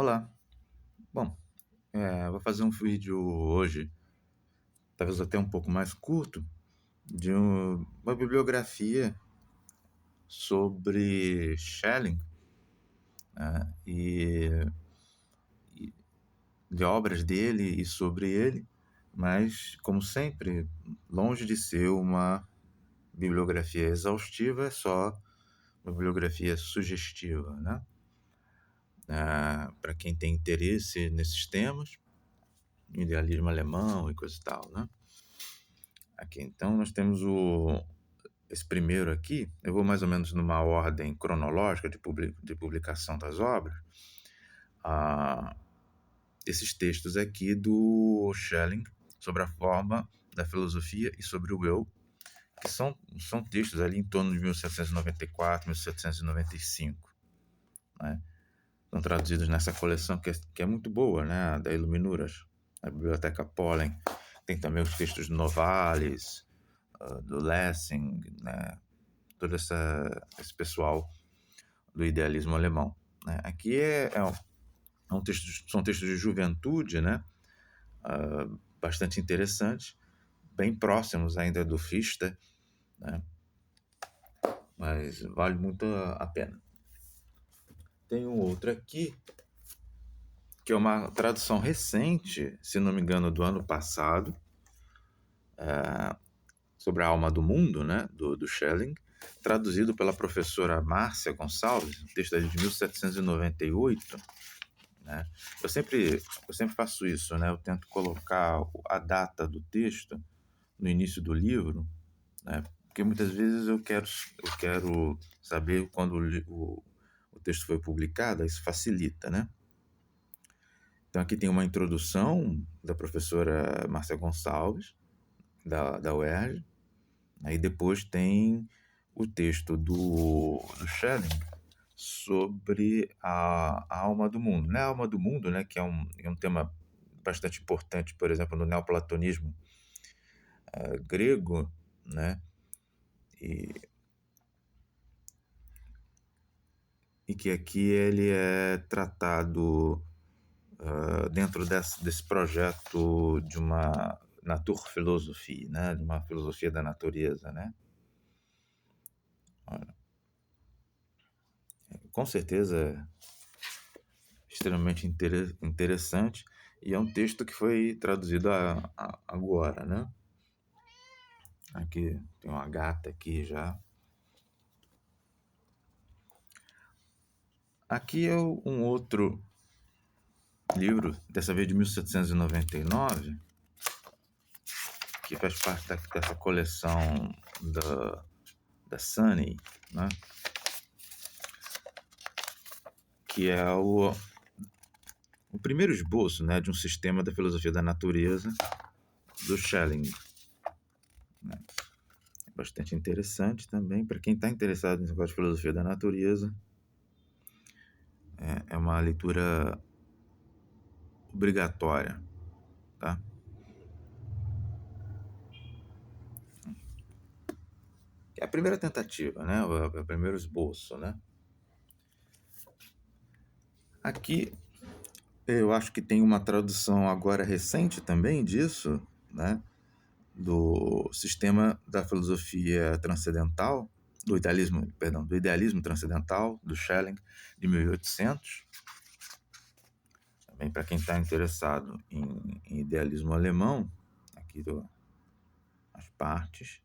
Olá. Bom, vou fazer um vídeo hoje, talvez até um pouco mais curto, de uma bibliografia sobre Schelling, né, e de obras dele e sobre ele, mas, como sempre, longe de ser uma bibliografia exaustiva, é só uma bibliografia sugestiva, né? Para quem tem interesse nesses temas, idealismo alemão e coisa e tal, né? Aqui, então, nós temos esse primeiro aqui. Eu vou mais ou menos numa ordem cronológica de publicação das obras. Esses textos aqui do Schelling sobre a forma da filosofia e sobre o eu, que são textos ali em torno de 1794, 1795, né? São traduzidos nessa coleção que é muito boa, né? Da Iluminuras, a Biblioteca Pollen. Tem também os textos do Novalis, do Lessing, né? Todo esse pessoal do idealismo alemão, né? Aqui são textos de juventude, né? Bastante interessantes, bem próximos ainda do Fichte, né? Mas vale muito a pena. Tem um outro aqui, que é uma tradução recente, se não me engano, do ano passado, sobre a alma do mundo, né, do Schelling, traduzido pela professora Márcia Gonçalves, um texto de 1798, né? Eu sempre faço isso, né? Eu tento colocar a data do texto no início do livro, né? Porque muitas vezes eu quero saber quando o texto foi publicado, isso facilita, né? Então aqui tem uma introdução da professora Márcia Gonçalves, da UERJ. Aí depois tem o texto do Schelling sobre a alma do mundo. Né? A alma do mundo, né, que é um tema bastante importante, por exemplo, no neoplatonismo grego, né? E que aqui ele é tratado dentro desse projeto de uma Naturphilosophie, né? De uma filosofia da natureza, né? Olha, com certeza é extremamente interessante, e é um texto que foi traduzido agora, né? Aqui tem uma gata aqui já. Aqui é um outro livro, dessa vez de 1799, que faz parte dessa coleção da Sunny, né? Que é o primeiro esboço, né, de um sistema da filosofia da natureza do Schelling, né? É bastante interessante também para quem está interessado nesse negócio de filosofia da natureza. É uma leitura obrigatória, tá? É a primeira tentativa, né? É o primeiro esboço, né? Aqui eu acho que tem uma tradução agora recente também disso, né? Do sistema da filosofia transcendental, do idealismo transcendental, do Schelling, de 1800. Também para quem está interessado em idealismo alemão, aqui as partes.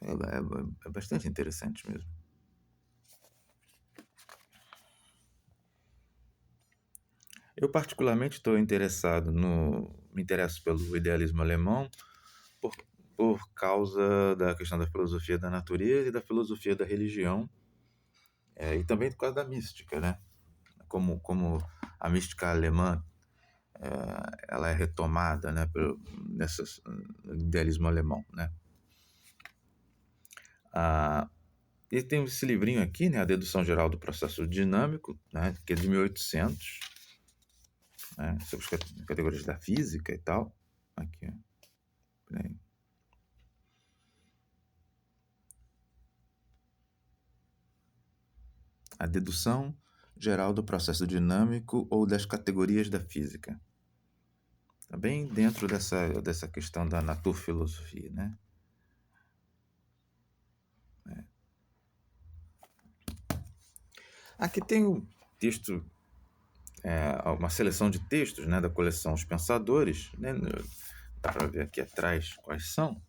É bastante interessante mesmo. Eu particularmente me interesso pelo idealismo alemão por, por causa da questão da filosofia da natureza e da filosofia da religião, e também por causa da mística, né? Como a mística alemã, ela é retomada, né, no idealismo alemão, né? E tem esse livrinho aqui, né, A Dedução Geral do Processo Dinâmico, né, que é de 1800, né, sobre as categorias da física e tal. Aqui, ó. a dedução geral do processo dinâmico ou das categorias da física. Está bem dentro dessa questão da naturfilosofia, né? Aqui tem o texto, uma seleção de textos, né, da coleção Os Pensadores, né? Dá para ver aqui atrás quais são,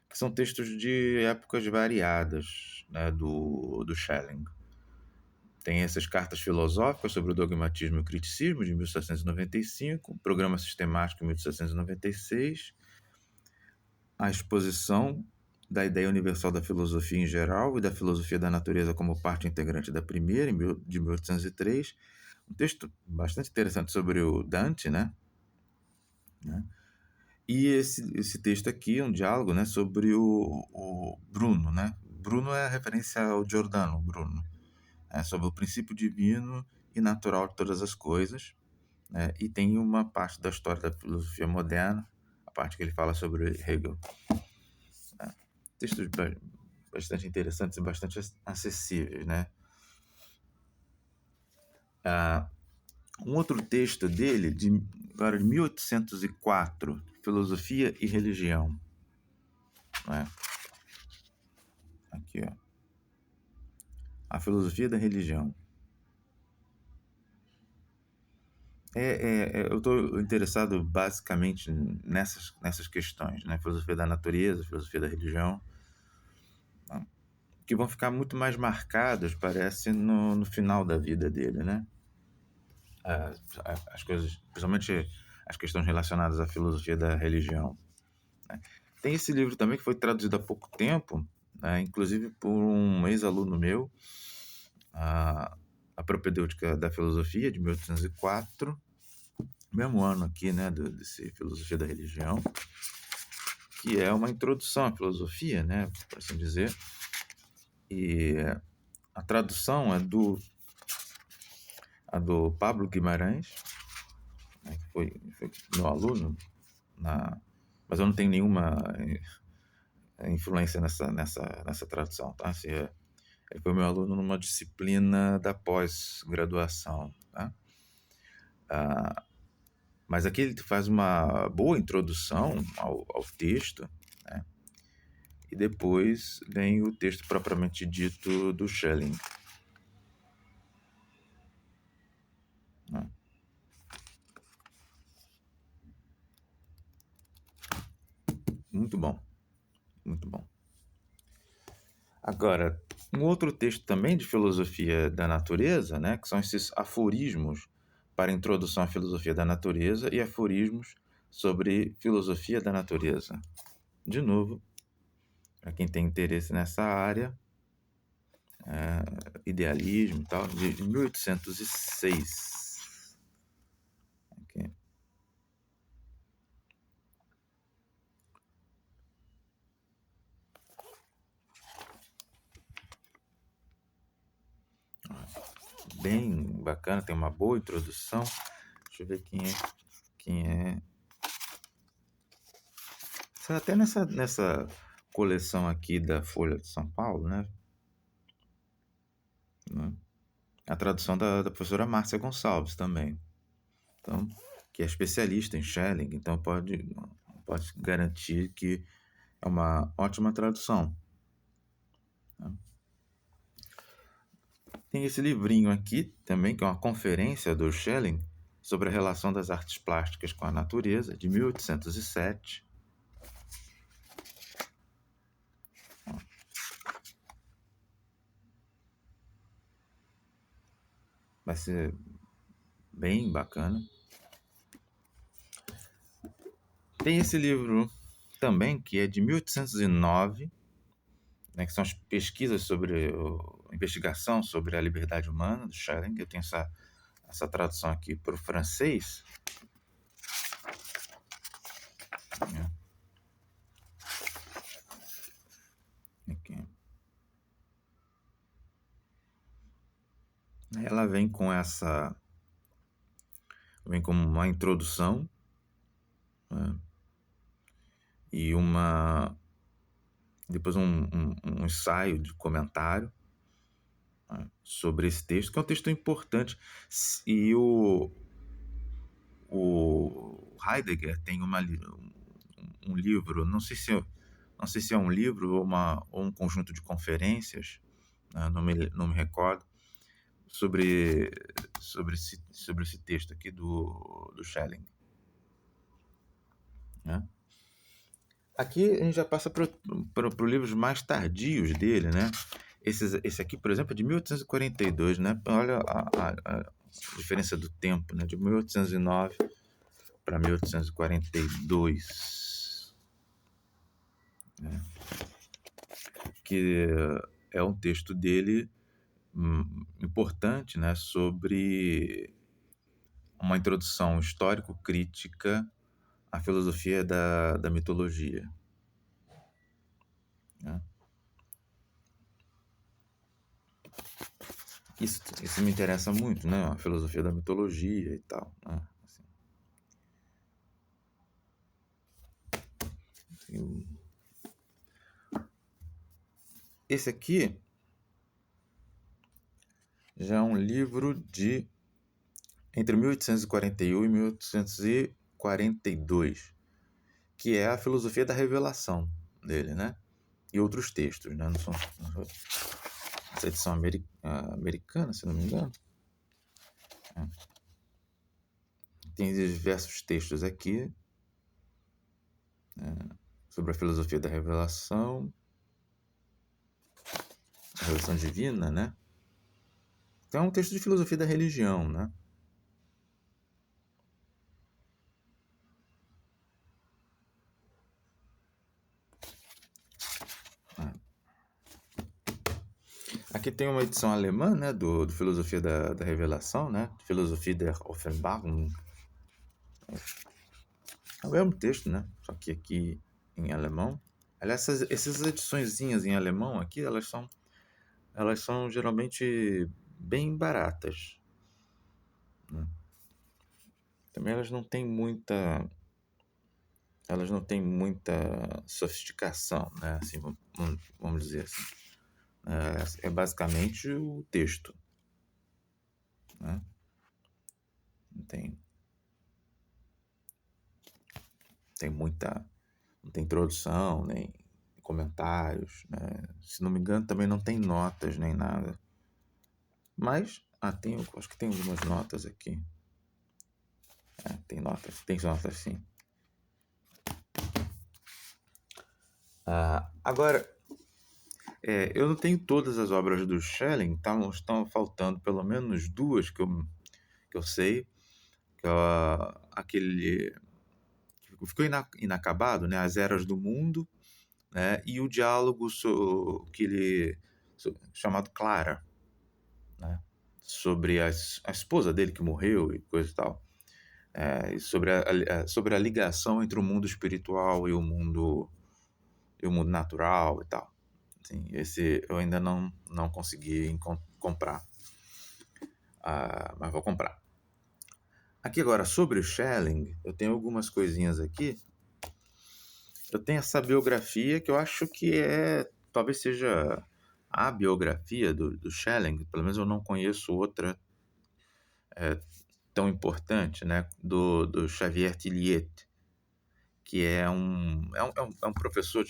que são textos de épocas variadas, né, do Schelling. Tem essas cartas filosóficas sobre o dogmatismo e o criticismo, de 1795, Programa Sistemático, 1796, a exposição da ideia universal da filosofia em geral e da filosofia da natureza como parte integrante da primeira, de 1803, um texto bastante interessante sobre o Dante, né? E esse texto aqui é um diálogo, né, sobre o Bruno, né? Bruno é a referência ao Giordano Bruno, sobre o princípio divino e natural de todas as coisas, né? E tem uma parte da história da filosofia moderna, a parte que ele fala sobre Hegel. Textos bastante interessantes e bastante acessíveis, né? Um outro texto dele, agora de 1804, Filosofia e Religião. Né? Aqui, ó. A Filosofia da Religião. Eu estou interessado basicamente nessas questões, né? Filosofia da natureza, filosofia da religião, que vão ficar muito mais marcadas, parece, no final da vida dele, né? As coisas, principalmente as questões relacionadas à filosofia da religião. Né? Tem esse livro também que foi traduzido há pouco tempo, né? Inclusive por um ex-aluno meu, a Propedêutica da Filosofia, de 1804, mesmo ano aqui, né, desse Filosofia da Religião, que é uma introdução à filosofia, né, por assim dizer. E a tradução é do Pablo Guimarães, né, que foi meu aluno, mas eu não tenho nenhuma influência nessa tradução, tá? Ele foi meu aluno numa disciplina da pós-graduação, tá? Mas aqui ele faz uma boa introdução ao texto, né? E depois vem o texto propriamente dito do Schelling. Né? Muito bom, muito bom. Agora, um outro texto também de filosofia da natureza, né, que são esses aforismos para introdução à filosofia da natureza e aforismos sobre filosofia da natureza. De novo, para quem tem interesse nessa área, idealismo e tal, de 1806. Okay. Bem bacana, tem uma boa introdução. Deixa eu ver quem é. Até nessa coleção aqui da Folha de São Paulo, né? A tradução da professora Márcia Gonçalves também. Então, que é especialista em Schelling, então pode garantir que é uma ótima tradução. Tem esse livrinho aqui também, que é uma conferência do Schelling sobre a relação das artes plásticas com a natureza, de 1807. Vai ser bem bacana. Tem esse livro também, que é de 1809, né, que são as pesquisas sobre a investigação sobre a liberdade humana, do Schelling. Eu tenho essa tradução aqui para o francês. Aqui. Ela vem com uma introdução, né, e depois um ensaio de comentário, sobre esse texto, que é um texto importante. E o Heidegger tem um livro, não sei se é um livro ou um conjunto de conferências, né, não me recordo, sobre esse texto aqui do Schelling. Né? Aqui a gente já passa para livros mais tardios dele, né? Esse aqui, por exemplo, é de 1842, né? Olha a diferença do tempo, né? De 1809 para 1842, né? Que é um texto dele importante, né? Sobre uma introdução histórico-crítica à filosofia da mitologia, né? Isso me interessa muito, né? A filosofia da mitologia e tal, né? Assim, esse aqui já é um livro de entre 1841 e 1842, que é a filosofia da revelação dele, né? E outros textos, né? Não são essa edição americana, se não me engano. Tem diversos textos aqui sobre a filosofia da revelação, a revelação divina, né? Então é um texto de filosofia da religião, né? Aqui tem uma edição alemã, né, do Filosofia da Revelação, né? Filosofia der Offenbarung. É o mesmo texto, né? Só que aqui em alemão. Aliás, essas ediçõezinhas em alemão aqui, elas são geralmente bem baratas, né? Também elas não têm muita sofisticação, né? Assim, vamos dizer assim. É basicamente o texto, né? Não não tem introdução, nem comentários, né? Se não me engano, também não tem notas nem nada. Mas, acho que tem algumas notas aqui. Tem notas sim. Agora, eu não tenho todas as obras do Schelling, estão faltando pelo menos duas que eu sei, que é aquele que ficou inacabado, né? As Eras do Mundo, né? E o diálogo chamado Clara, né? Sobre a esposa dele que morreu e coisa e tal. E sobre a ligação entre o mundo espiritual e o mundo natural e tal. Assim, esse eu ainda não consegui comprar, mas vou comprar. Aqui agora, sobre o Schelling, eu tenho algumas coisinhas aqui. Eu tenho essa biografia que eu acho que talvez seja a biografia do Schelling, pelo menos eu não conheço outra tão importante, né? Do Xavier Tilliet, que é um professor,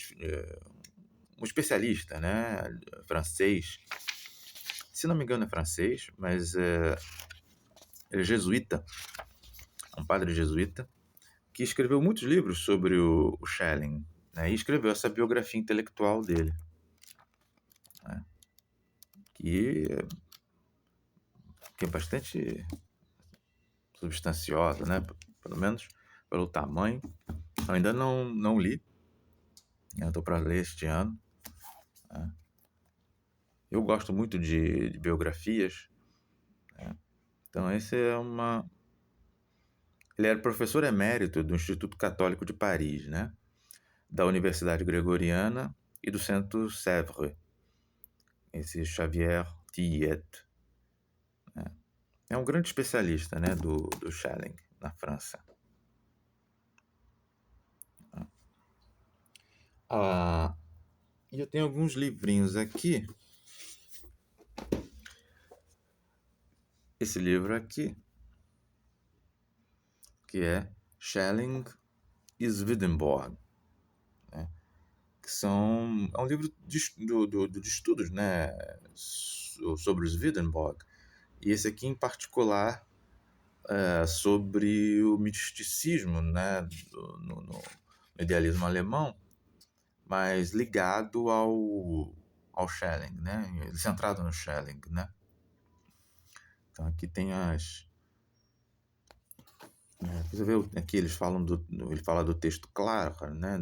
um especialista, né? Francês. Se não me engano é francês, mas ele é jesuíta, um padre jesuíta, que escreveu muitos livros sobre o Schelling, né? E escreveu essa biografia intelectual dele, né? Que é bastante substanciosa, né? Pelo menos pelo tamanho. Eu ainda não li, eu estou para ler este ano, né? Eu gosto muito de biografias, né? Então ele era professor emérito do Instituto Católico de Paris, né? Da Universidade Gregoriana e do Centro Sèvres, esse Xavier Tilliet, né? É um grande especialista, né, do Schelling na França. E eu tenho alguns livrinhos aqui esse livro aqui, que é Schelling e Swedenborg, né? Que é um livro de estudos, né, sobre o Swedenborg. E esse aqui, em particular, sobre o misticismo, né, no idealismo alemão, mas ligado ao Schelling, né, centrado no Schelling, né. Então aqui tem você vê aqui eles falam ele fala do texto claro, né,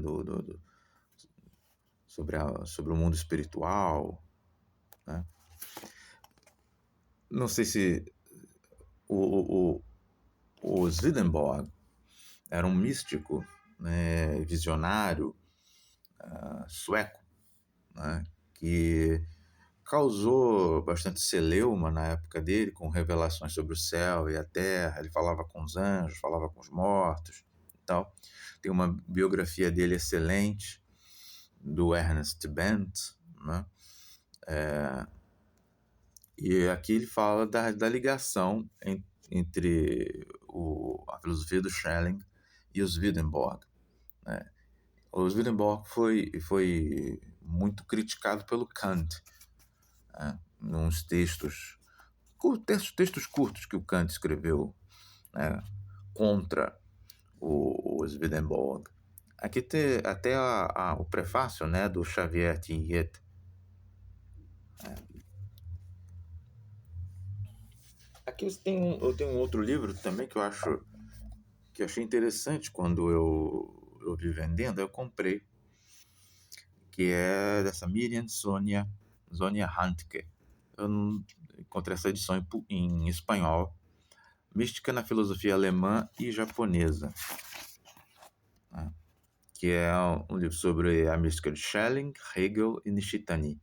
sobre o mundo espiritual, né. Não sei se o, o Swedenborg era um místico, né, visionário, sueco, né, que causou bastante celeuma na época dele, com revelações sobre o céu e a terra. Ele falava com os anjos, falava com os mortos e tal. Tem uma biografia dele excelente, do Ernest Bendt, né? E aqui ele fala da ligação entre a filosofia do Schelling e o Swedenborg, né? O Swedenborg foi muito criticado pelo Kant, né? Nos textos curtos que o Kant escreveu, né, contra o Swedenborg. Aqui tem até o prefácio, né, do Xavier Tinguet. Aqui eu tenho um outro livro também que eu achei interessante quando eu vi vendendo, eu comprei, que é dessa Miriam Sonia Handke. Eu não encontrei essa edição em espanhol. Mística na filosofia alemã e japonesa, né? Que é um livro sobre a mística de Schelling, Hegel e Nishitani.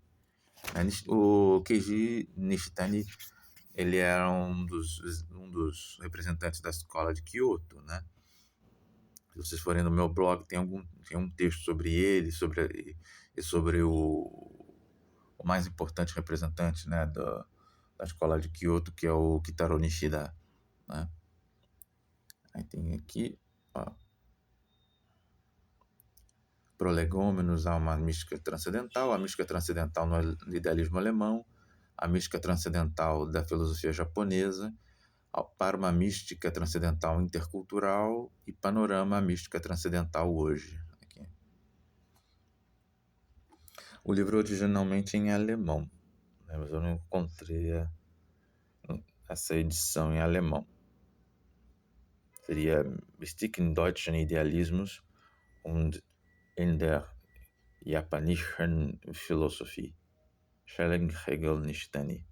O Keiji Nishitani, ele era um dos representantes da escola de Kyoto, né? Se vocês forem no meu blog, tem um texto sobre ele, sobre o mais importante representante, né, da escola de Kyoto, que é o Kitaro Nishida, né? Aí tem aqui, ó, Prolegômenos a uma mística transcendental, a mística transcendental no idealismo alemão, a mística transcendental da filosofia japonesa, para uma mística transcendental intercultural e panorama mística transcendental hoje. Aqui. O livro originalmente em alemão, né, mas eu não encontrei essa edição em alemão. Seria Mystik in deutschen Idealismus und in der japanischen Philosophie. Schelling, Hegel, Nishitani.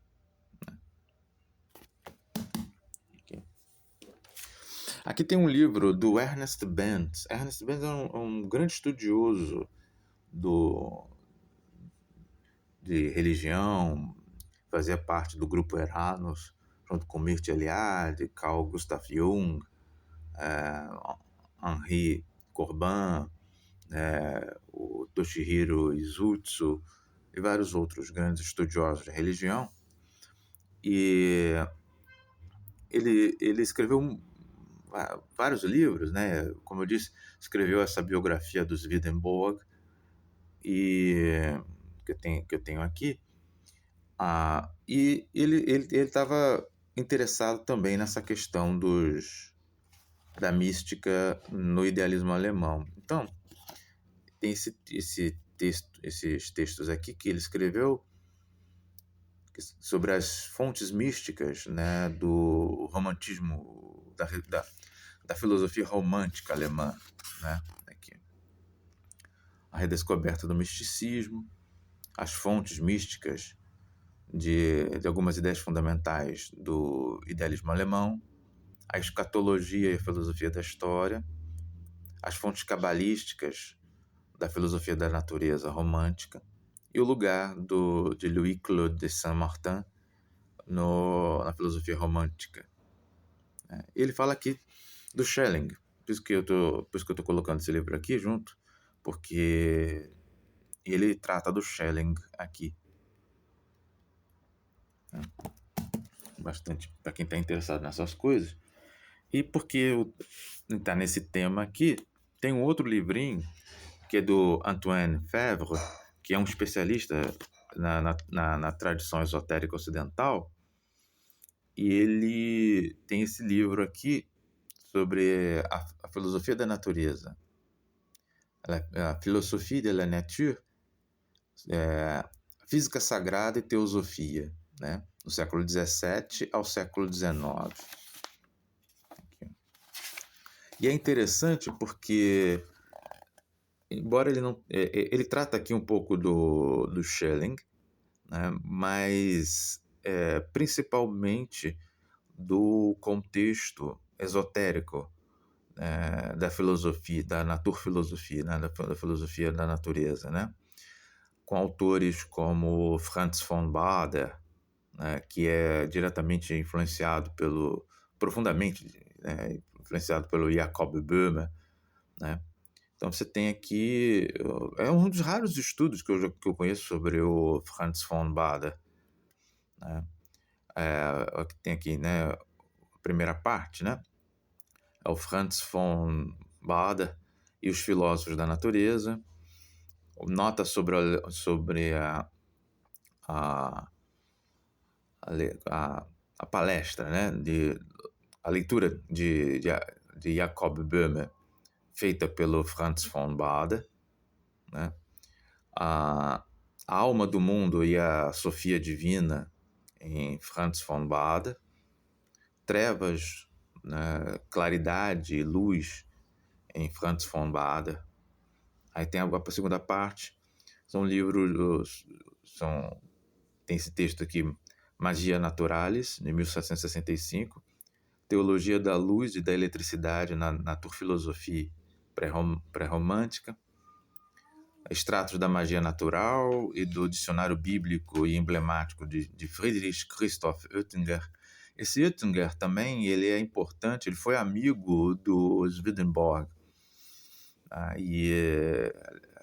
Aqui tem um livro do Ernest Bendt. Ernest Bendt é um grande estudioso de religião, fazia parte do grupo Eranos, junto com Mircea Eliade, Carl Gustav Jung, Henri Corbin, o Toshihiro Izutsu e vários outros grandes estudiosos de religião. E ele escreveu vários livros, né? Como eu disse, escreveu essa biografia dos Swedenborg, que eu tenho aqui. E ele estava interessado também nessa questão da mística no idealismo alemão. Então, tem esses textos aqui que ele escreveu sobre as fontes místicas, né, do romantismo, da filosofia romântica alemã, né, aqui. A redescoberta do misticismo, as fontes místicas de algumas ideias fundamentais do idealismo alemão, a escatologia e a filosofia da história, as fontes cabalísticas da filosofia da natureza romântica e o lugar de Louis-Claude de Saint-Martin na filosofia romântica. Ele fala aqui do Schelling, por isso que eu tô colocando esse livro aqui junto, porque ele trata do Schelling aqui. bastante para quem está interessado nessas coisas. E porque está nesse tema aqui, tem um outro livrinho que é do Antoine Fèvre, que é um especialista na tradição esotérica ocidental, e ele tem esse livro aqui sobre a filosofia da natureza, a Philosophie de la Nature, física sagrada e teosofia, né? Do século XVII ao século XIX. E é interessante porque, embora ele não... ele trata aqui um pouco do Schelling, né? Mas principalmente do contexto esotérico da filosofia, da naturfilosofia, né? da filosofia da natureza, né? Com autores como Franz von Baader, né? Que é diretamente influenciado profundamente, né? Influenciado pelo Jacob Böhme, né? Então você tem aqui, é um dos raros estudos que eu conheço sobre o Franz von Baader, né? Tem aqui, né, a primeira parte, né? É o Franz von Baader e os filósofos da natureza, nota sobre a, a palestra, né? A leitura de Jacob Böhme, feita pelo Franz von Baader, né? A Alma do Mundo e a Sofia Divina, em Franz von Baader, Trevas, né? Claridade e Luz, em Franz von Baader. Aí tem a segunda parte, são livros, tem esse texto aqui, Magia Naturalis, de 1765, Teologia da Luz e da Eletricidade na Naturfilosofia Pré-Romântica, Extratos da Magia Natural e do Dicionário Bíblico e Emblemático de Friedrich Christoph Oettinger. Esse Oettinger também, ele é importante, ele foi amigo do Swedenborg.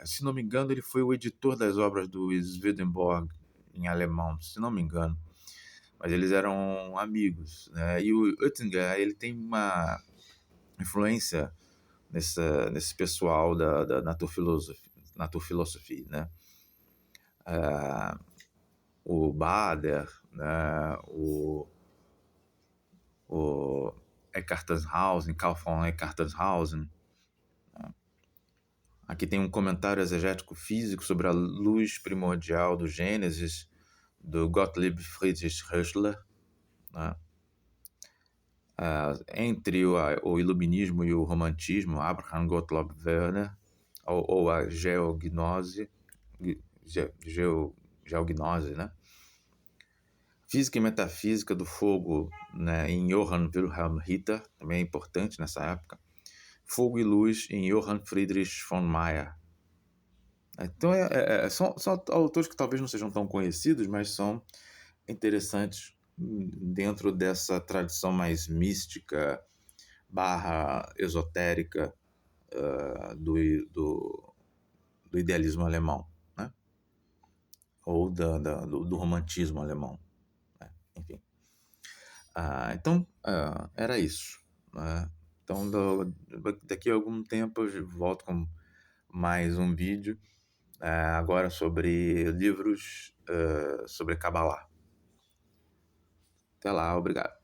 Se não me engano, ele foi o editor das obras do Swedenborg em alemão, se não me engano. Mas eles eram amigos, né? E o Oettinger, ele tem uma influência nesse pessoal da naturfilosofia, né? O Baader, né? o Eckartshausen, Karl von Eckartshausen. Aqui tem um comentário exegético físico sobre a luz primordial do Gênesis, do Gottlieb Friedrich Hössler, né? Entre o iluminismo e o romantismo, Abraham Gottlob Werner, ou a geognose, né? Física e metafísica do fogo, né? Em Johann Wilhelm Ritter, também é importante nessa época. Fogo e luz em Johann Friedrich von Meyer. Então são autores que talvez não sejam tão conhecidos, mas são interessantes dentro dessa tradição mais mística / esotérica do idealismo alemão, né? Ou do romantismo alemão, né? Enfim. Então, era isso, né? Então, daqui a algum tempo eu volto com mais um vídeo, agora sobre livros sobre Kabbalah. Até lá, obrigado.